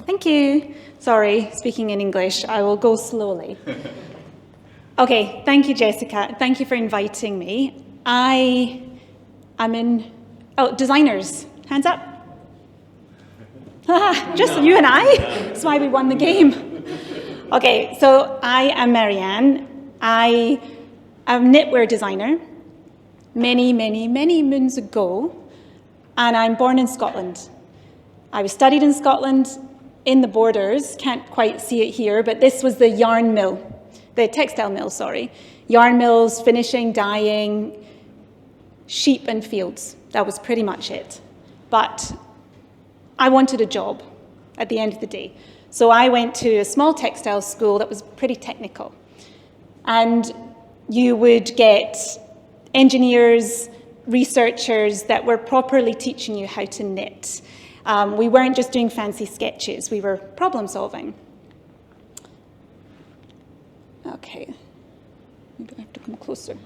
Thank you. Sorry, speaking in English. I will go slowly. Okay, thank you, Jessica. Thank you for inviting me. Designers, hands up. Just you and I. That's why we won the game. Okay, so I am Marianne. I am a knitwear designer many, many, many moons ago, and I'm born in Scotland. I was studied in Scotland in the borders, can't quite see it here, but this was the yarn mill, the textile mill, sorry. Yarn mills, finishing, dyeing, sheep and fields. That was pretty much it. But I wanted a job at the end of the day. So I went to a small textile school that was pretty technical. And you would get engineers, researchers that were properly teaching you how to knit. We weren't just doing fancy sketches, we were problem solving. Okay, maybe I have to come closer.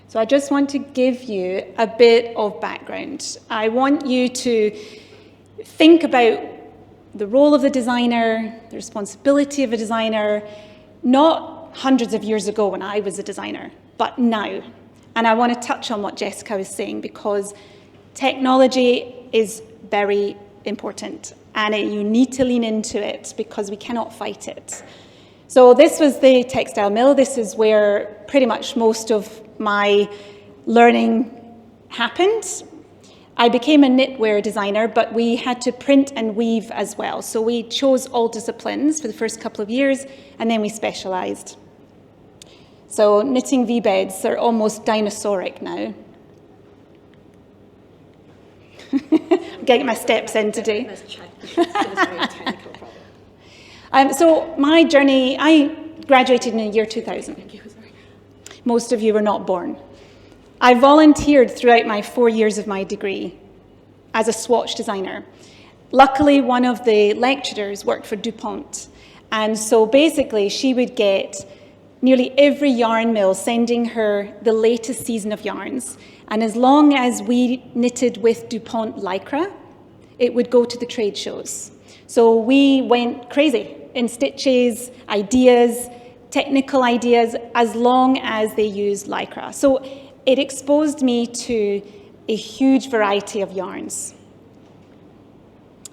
So I just want to give you a bit of background. I want you to think about the role of the designer, the responsibility of a designer, not hundreds of years ago when I was a designer, but now. And I want to touch on what Jessica was saying, because technology is very important and you need to lean into it because we cannot fight it. So this was the textile mill. This is where pretty much most of my learning happened. I became a knitwear designer, but we had to print and weave as well. So we chose all disciplines for the first couple of years, and then we specialized. So knitting V-beds are almost dinosauric now. I'm getting my steps in today. So my journey, I graduated in the year 2000. Most of you were not born. I volunteered throughout my 4 years of my degree as a swatch designer. Luckily, one of the lecturers worked for DuPont. And so basically, she would get nearly every yarn mill sending her the latest season of yarns. And as long as we knitted with DuPont Lycra, it would go to the trade shows. So we went crazy in stitches, ideas, technical ideas, as long as they used Lycra. So it exposed me to a huge variety of yarns.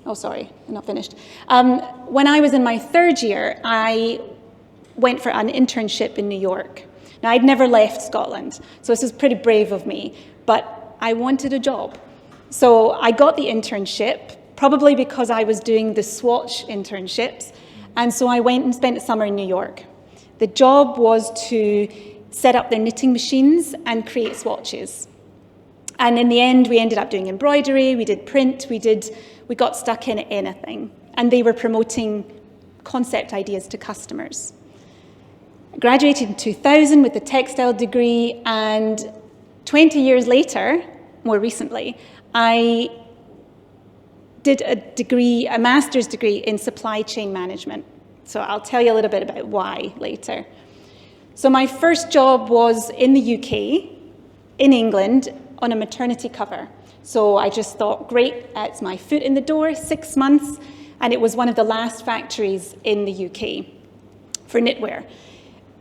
Oh, sorry, I'm not finished. When I was in my third year, I went for an internship in New York. Now, I'd never left Scotland, so this was pretty brave of me, but I wanted a job. So I got the internship, probably because I was doing the swatch internships, and so I went and spent the summer in New York. The job was to set up their knitting machines and create swatches. And in the end, we ended up doing embroidery, we did print, we got stuck in anything. And they were promoting concept ideas to customers. I graduated in 2000 with a textile degree, and 20 years later, more recently, I did a master's degree in supply chain management. So I'll tell you a little bit about why later. So my first job was in the UK, in England, on a maternity cover. So I just thought, great, it's my foot in the door, 6 months, and it was one of the last factories in the UK for knitwear.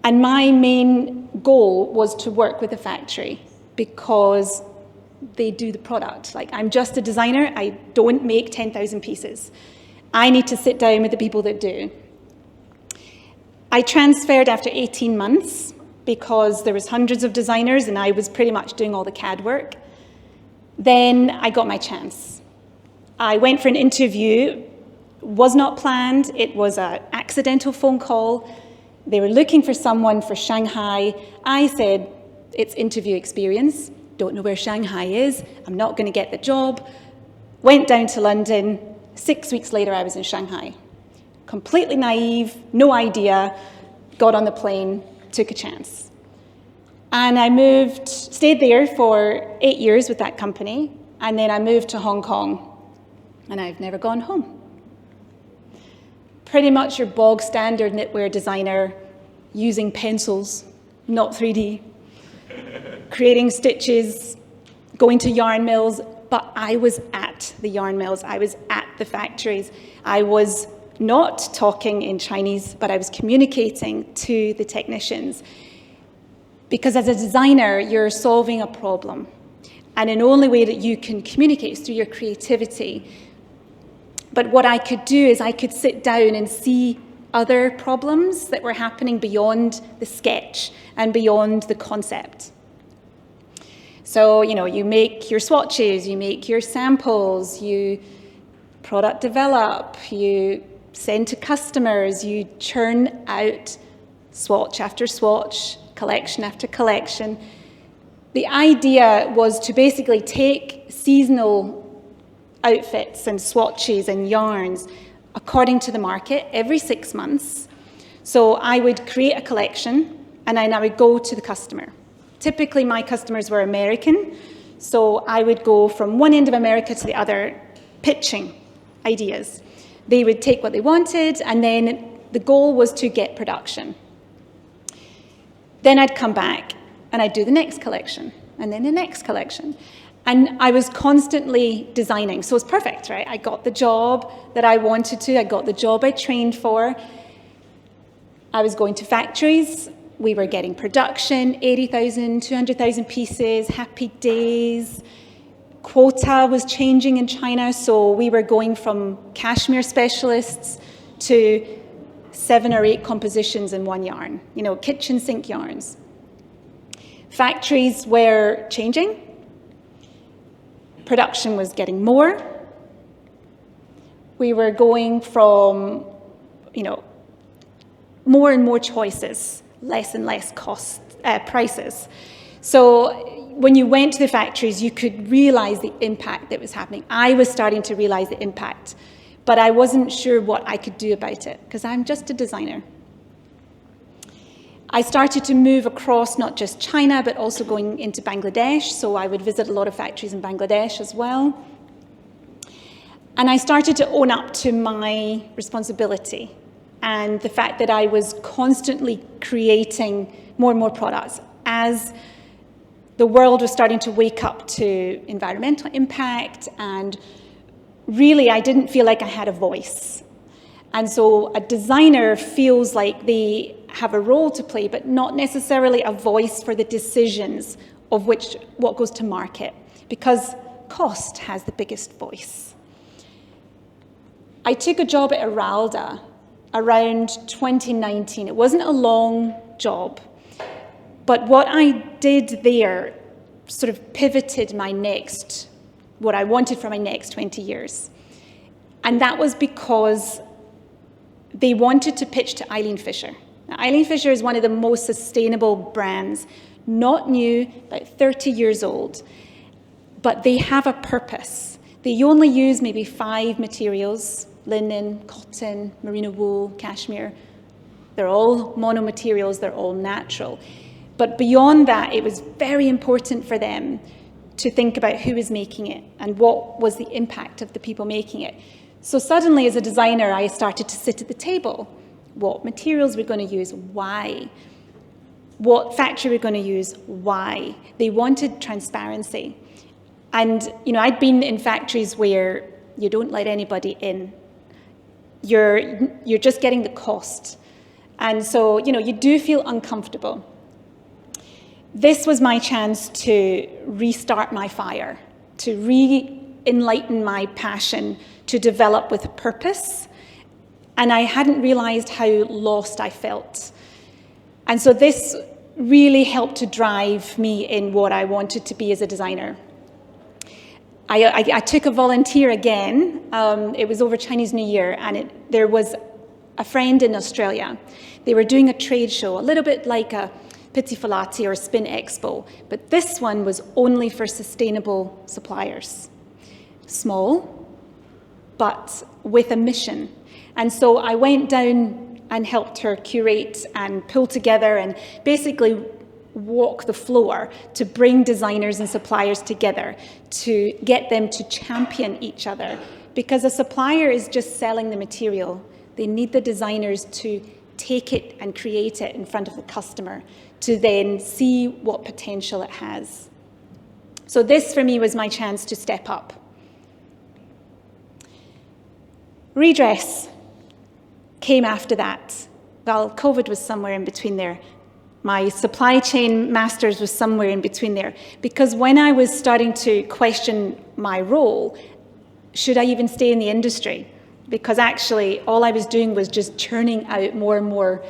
And my main goal was to work with the factory because they do the product. Like, I'm just a designer, I don't make 10,000 pieces. I need to sit down with the people that do. I transferred after 18 months because there was hundreds of designers and I was pretty much doing all the CAD work. Then I got my chance. I went for an interview, was not planned, it was an accidental phone call. They were looking for someone for Shanghai. I said, it's interview experience, don't know where Shanghai is, I'm not going to get the job. Went down to London, 6 weeks later I was in Shanghai. Completely naive, no idea, got on the plane, took a chance. And I stayed there for 8 years with that company, and then I moved to Hong Kong, and I've never gone home. Pretty much your bog standard knitwear designer, using pencils, not 3D, creating stitches, going to yarn mills, but I was at the yarn mills, I was at the factories, I was not talking in Chinese, but I was communicating to the technicians. Because as a designer, you're solving a problem. And the only way that you can communicate is through your creativity. But what I could do is I could sit down and see other problems that were happening beyond the sketch and beyond the concept. So, you make your swatches, you make your samples, you product develop, you send to customers, you churn out swatch after swatch, collection after collection. The idea was to basically take seasonal outfits and swatches and yarns according to the market every 6 months. So I would create a collection and then I would go to the customer. Typically my customers were American, so I would go from one end of America to the other pitching ideas. They would take what they wanted and then the goal was to get production. Then I'd come back and I'd do the next collection and then the next collection. And I was constantly designing, so it's perfect, right? I got the job that I wanted to, I got the job I trained for. I was going to factories, we were getting production, 80,000, 200,000 pieces, happy days. Quota was changing in China, so we were going from cashmere specialists to 7 or 8 compositions in one yarn, kitchen sink yarns. Factories were changing. Production was getting more. We were going from, more and more choices, less and less prices. So when you went to the factories, you could realize the impact that was happening. I was starting to realize the impact, but I wasn't sure what I could do about it because I'm just a designer. I started to move across not just China, but also going into Bangladesh. So I would visit a lot of factories in Bangladesh as well. And I started to own up to my responsibility and the fact that I was constantly creating more and more products as the world was starting to wake up to environmental impact, and really I didn't feel like I had a voice. And so a designer feels like they have a role to play, but not necessarily a voice for the decisions of what goes to market, because cost has the biggest voice. I took a job at Aralda around 2019. It wasn't a long job, but what I did there sort of pivoted what I wanted for my next 20 years. And that was because they wanted to pitch to Eileen Fisher. Now, Eileen Fisher is one of the most sustainable brands, not new, about 30 years old, but they have a purpose. They only use maybe 5 materials: linen, cotton, merino wool, cashmere. They're all mono-materials, they're all natural. But beyond that, it was very important for them to think about who was making it and what was the impact of the people making it. So suddenly, as a designer, I started to sit at the table. What materials we're going to use, why? What factory we're going to use, why? They wanted transparency. And, I'd been in factories where you don't let anybody in. You're just getting the cost. And so, you do feel uncomfortable. This was my chance to restart my fire, to re-enlighten my passion, to develop with a purpose. And I hadn't realized how lost I felt. And so this really helped to drive me in what I wanted to be as a designer. I took a volunteer again. It was over Chinese New Year, and there was a friend in Australia. They were doing a trade show, a little bit like a Pizzifalati or Spin Expo, but this one was only for sustainable suppliers. Small, but with a mission. And so I went down and helped her curate and pull together and basically walk the floor to bring designers and suppliers together, to get them to champion each other. Because a supplier is just selling the material. They need the designers to take it and create it in front of the customer to then see what potential it has. So this, for me, was my chance to step up. Redress came after that. Well, COVID was somewhere in between there. My supply chain master's was somewhere in between there. Because when I was starting to question my role, should I even stay in the industry? Because actually all I was doing was just churning out more and more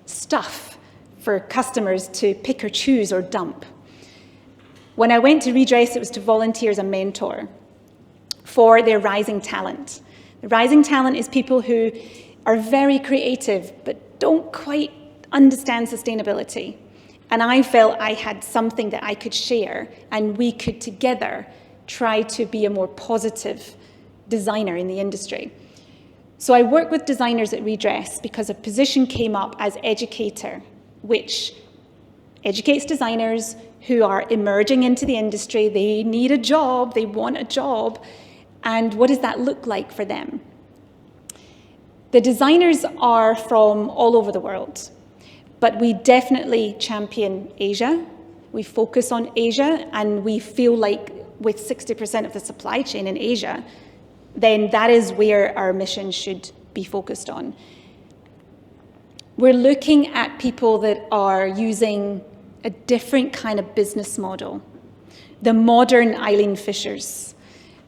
stuff for customers to pick or choose or dump. When I went to Redress, it was to volunteer as a mentor for their rising talent. The rising talent is people who are very creative but don't quite understand sustainability. And I felt I had something that I could share, and we could together try to be a more positive designer in the industry. So I work with designers at Redress because a position came up as educator, which educates designers who are emerging into the industry. They need a job, they want a job, and what does that look like for them? The designers are from all over the world, but we definitely champion Asia. We focus on Asia, and we feel like with 60% of the supply chain in Asia, then that is where our mission should be focused on. We're looking at people that are using a different kind of business model. The modern Eileen Fishers,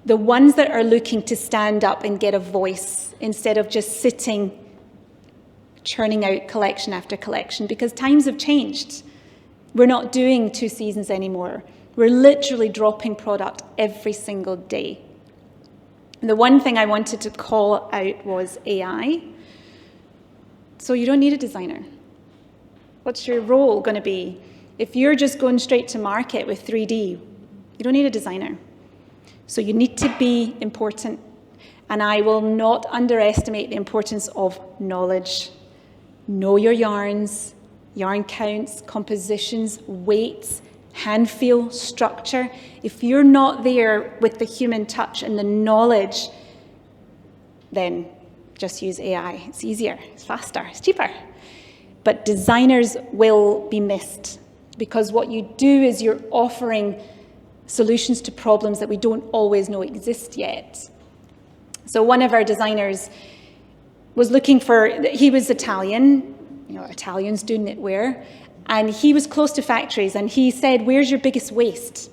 the ones that are looking to stand up and get a voice instead of just sitting, churning out collection after collection, because times have changed. We're not doing 2 seasons anymore. We're literally dropping product every single day. And the one thing I wanted to call out was AI. So you don't need a designer. What's your role going to be? If you're just going straight to market with 3D, you don't need a designer. So you need to be important. And I will not underestimate the importance of knowledge. Know your yarns, yarn counts, compositions, weights, hand feel, structure. If you're not there with the human touch and the knowledge, then just use AI. It's easier, it's faster, it's cheaper. But designers will be missed, because what you do is you're offering solutions to problems that we don't always know exist yet. So one of our designers was looking for, he was Italian, Italians do knitwear, and he was close to factories, and he said, where's your biggest waste?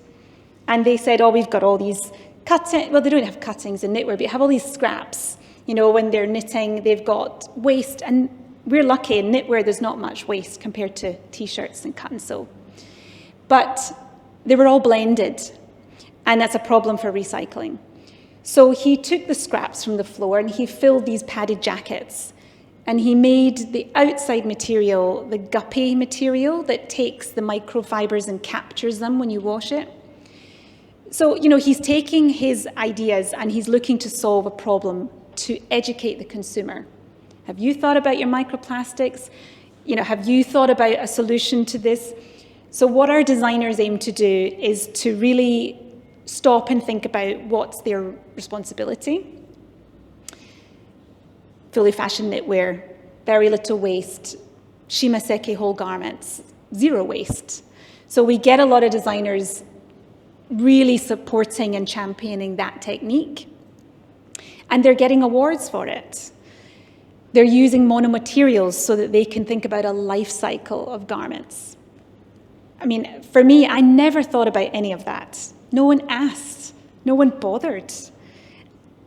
And they said, oh, we've got all these cuttings. Well, they don't have cuttings in knitwear, but you have all these scraps. When they're knitting, they've got waste, and we're lucky in knitwear, there's not much waste compared to t-shirts and cut and sew. But they were all blended, and that's a problem for recycling. So he took the scraps from the floor and he filled these padded jackets. And he made the outside material, the guppy material that takes the microfibers and captures them when you wash it. So, he's taking his ideas and he's looking to solve a problem to educate the consumer. Have you thought about your microplastics? Have you thought about a solution to this? So what our designers aim to do is to really stop and think about what's their responsibility. Fully fashioned knitwear, very little waste. Shimaseki whole garments, 0 waste. So we get a lot of designers really supporting and championing that technique. And they're getting awards for it. They're using monomaterials so that they can think about a life cycle of garments. I mean, for me, I never thought about any of that. No one asked. No one bothered.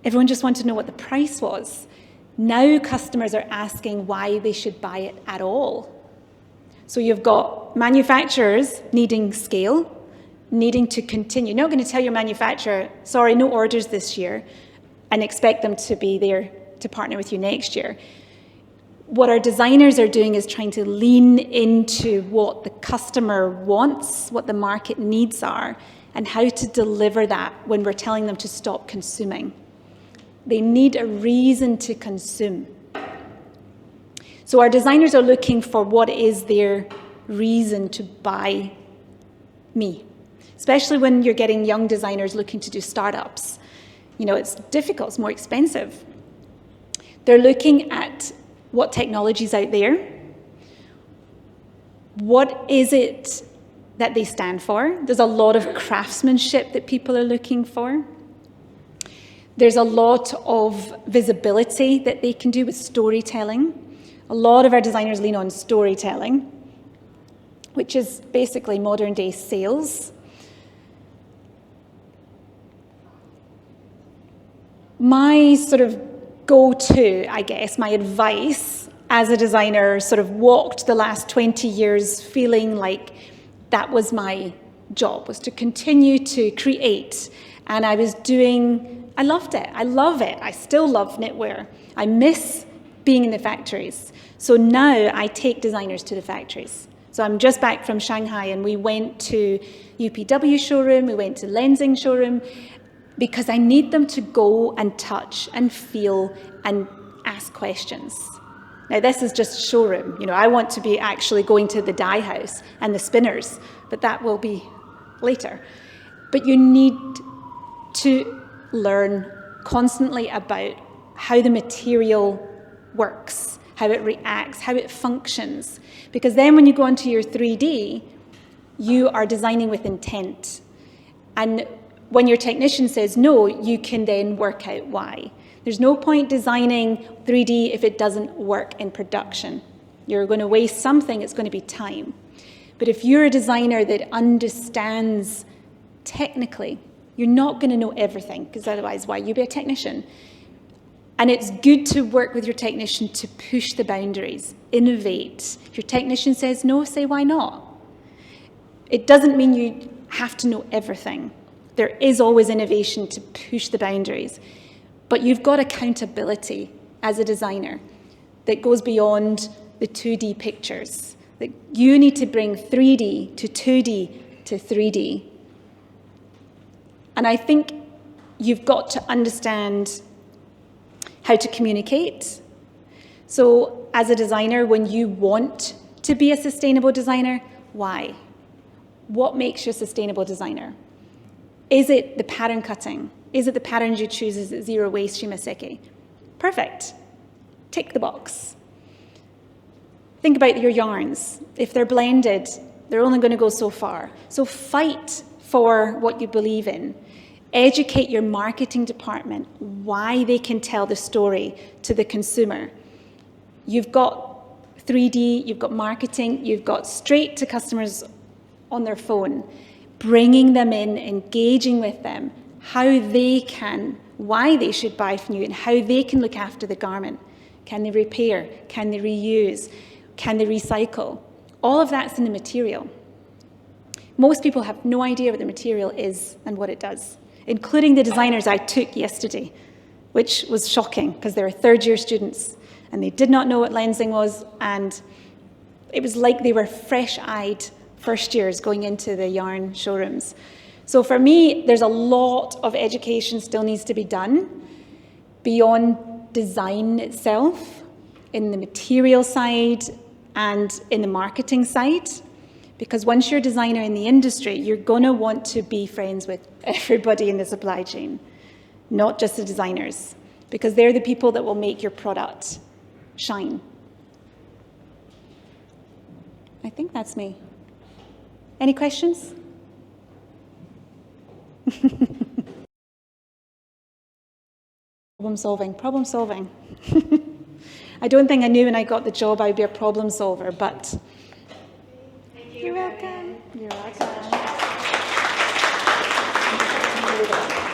Everyone just wanted to know what the price was. Now customers are asking why they should buy it at all. So you've got manufacturers needing scale, needing to continue. You're not going to tell your manufacturer, sorry, no orders this year, and expect them to be there to partner with you next year. What our designers are doing is trying to lean into what the customer wants, what the market needs are, and how to deliver that when we're telling them to stop consuming. They need a reason to consume. So our designers are looking for what is their reason to buy me, especially when you're getting young designers looking to do startups. It's difficult, it's more expensive. They're looking at what technology's out there, what is it that they stand for. There's a lot of craftsmanship that people are looking for. There's a lot of visibility that they can do with storytelling. A lot of our designers lean on storytelling, which is basically modern day sales. My sort of go-to, I guess, my advice as a designer, sort of walked the last 20 years feeling like that was my job, was to continue to create. And I loved it. I love it. I still love knitwear. I miss being in the factories. So now I take designers to the factories. So I'm just back from Shanghai, and we went to UPW showroom, we went to Lenzing showroom, because I need them to go and touch and feel and ask questions. Now this is just showroom. I want to be actually going to the dye house and the spinners, but that will be later. But you need to learn constantly about how the material works, how it reacts, how it functions. Because then when you go onto your 3D, you are designing with intent. And when your technician says no, you can then work out why. There's no point designing 3D if it doesn't work in production. You're going to waste something, it's going to be time. But if you're a designer that understands technically, you're not going to know everything, because otherwise, why? You be a technician. And it's good to work with your technician to push the boundaries, innovate. If your technician says no, say why not. It doesn't mean you have to know everything. There is always innovation to push the boundaries. But you've got accountability as a designer that goes beyond the 2D pictures. That you need to bring 3D to 2D to 3D. And I think you've got to understand how to communicate. So as a designer, when you want to be a sustainable designer, why? What makes you a sustainable designer? Is it the pattern cutting? Is it the patterns you choose? Is it zero waste, shimaseki? Perfect. Tick the box. Think about your yarns. If they're blended, they're only going to go so far. So fight for what you believe in. Educate your marketing department why they can tell the story to the consumer. You've got 3D, you've got marketing, you've got straight to customers on their phone, bringing them in, engaging with them, why they should buy from you and how they can look after the garment. Can they repair? Can they reuse? Can they recycle? All of that's in the material. Most people have no idea what the material is and what it does, including the designers I took yesterday, which was shocking because they were third-year students and they did not know what lensing was, and it was like they were fresh-eyed first years going into the yarn showrooms. So for me, there's a lot of education still needs to be done beyond design itself, in the material side and in the marketing side. Because once you're a designer in the industry, you're going to want to be friends with everybody in the supply chain, not just the designers, because they're the people that will make your product shine. I think that's me. Any questions? Problem solving. I don't think I knew when I got the job I'd be a problem solver, but